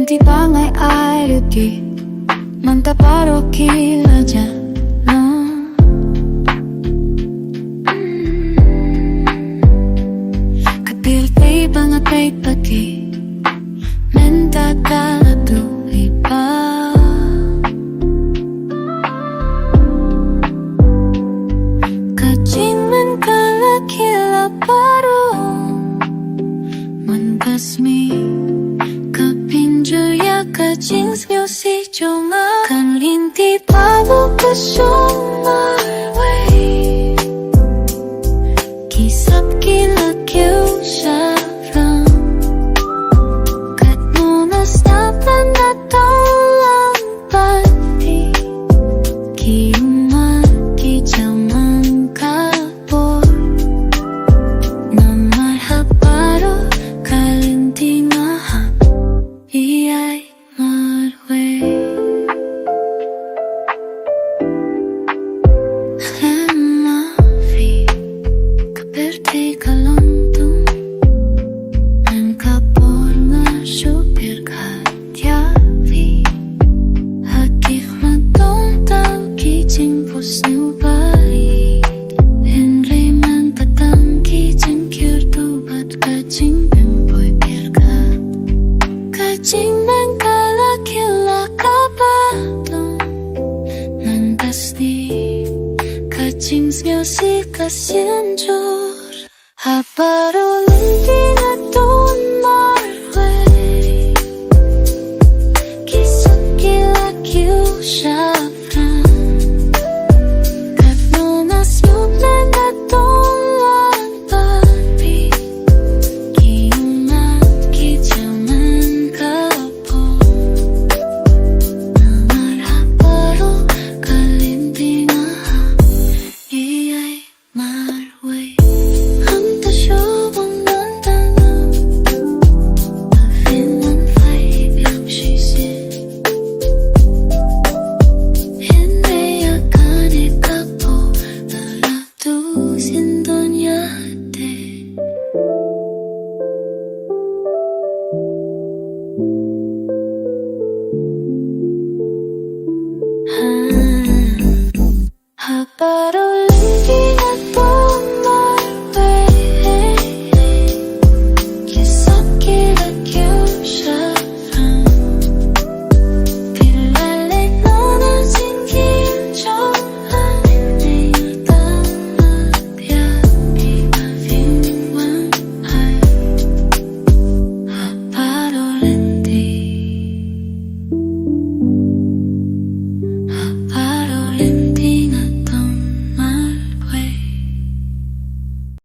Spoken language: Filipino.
Lynti ba ngay ai được kỳ man ta paro khi là cha no kapil tay banga tay pagi men ta kala tu iba kajing man kala kila paro man kasmi kajing Sngewkhia Jong kan Lynti bago ka siyang marwei kisap kilakyaw shaphang kat munas napan na tawang pati kiuman kijaman kapor na marhabaro ka Lynti nga Iaid Mawrei Khlem lashim kaperte kalontung en kapor nga shupir khatyavi hakik matong tang ki jingpus Jingrwai Henryman patang ki jingieid bat ka Jingim boy pirka kajingman kala kila kaba nantas di kajing Sngewkhia kasianjur habaro Lynti na TUNE marwei kisap kilakyaw shaphang kat munas yublay na tawang pati kiuman kijaman kapor na marhabaro ka Lynti nga Iaid Mawrei Hanta shaphang nan tynruh Mynsyem bilang shisha Hindi akan ikapo lalatusin jingieid Ah